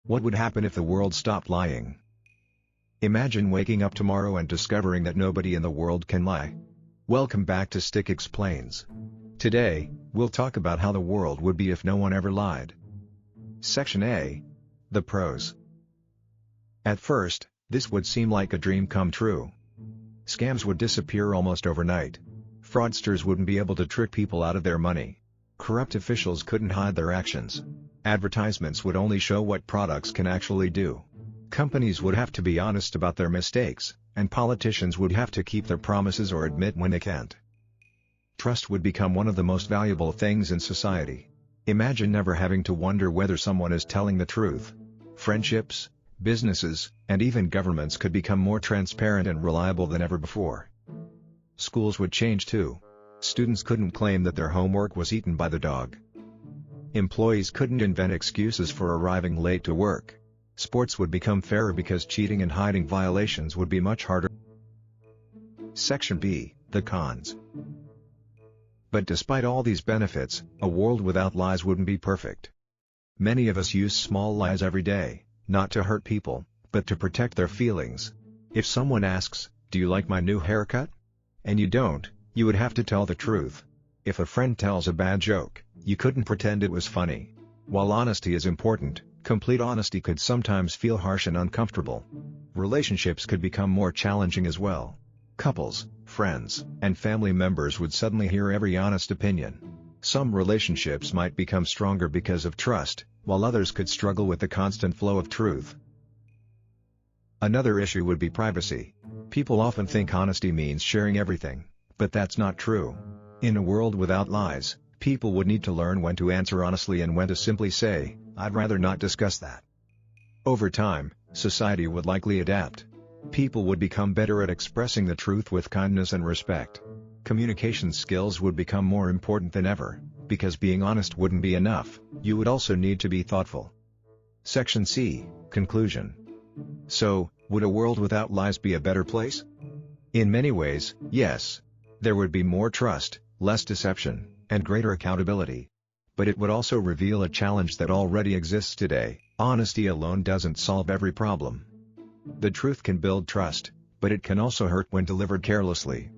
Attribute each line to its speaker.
Speaker 1: What would happen if the world stopped lying? Imagine waking up tomorrow and discovering that nobody in the world can lie. Welcome back to Stick Explains. Today, we'll talk about how the world would be if no one ever lied. Section A. The pros. At first, this would seem like a dream come true. Scams would disappear almost overnight. Fraudsters wouldn't be able to trick people out of their money. Corrupt officials couldn't hide their actions. Advertisements would only show what products can actually do. Companies would have to be honest about their mistakes, and politicians would have to keep their promises or admit when they can't. Trust would become one of the most valuable things in society. Imagine never having to wonder whether someone is telling the truth. Friendships, businesses, and even governments could become more transparent and reliable than ever before. Schools would change too. Students couldn't claim that their homework was eaten by the dog. Employees couldn't invent excuses for arriving late to work. Sports would become fairer because cheating and hiding violations would be much harder. Section B. The cons. But despite all these benefits, a world without lies wouldn't be perfect. Many of us use small lies every day, not to hurt people, but to protect their feelings. If someone asks, "Do you like my new haircut?" and you don't, you would have to tell the truth. If a friend tells a bad joke, you couldn't pretend it was funny. While honesty is important, complete honesty could sometimes feel harsh and uncomfortable. Relationships could become more challenging as well. Couples, friends, and family members would suddenly hear every honest opinion. Some relationships might become stronger because of trust, while others could struggle with the constant flow of truth. Another issue would be privacy. People often think honesty means sharing everything, but that's not true. In a world without lies, people would need to learn when to answer honestly and when to simply say, "I'd rather not discuss that." Over time, society would likely adapt. People would become better at expressing the truth with kindness and respect. Communication skills would become more important than ever, because being honest wouldn't be enough, you would also need to be thoughtful. Section C. Conclusion. So, would a world without lies be a better place? In many ways, yes. There would be more trust, less deception, and greater accountability. But it would also reveal a challenge that already exists today: honesty alone doesn't solve every problem. The truth can build trust, but it can also hurt when delivered carelessly.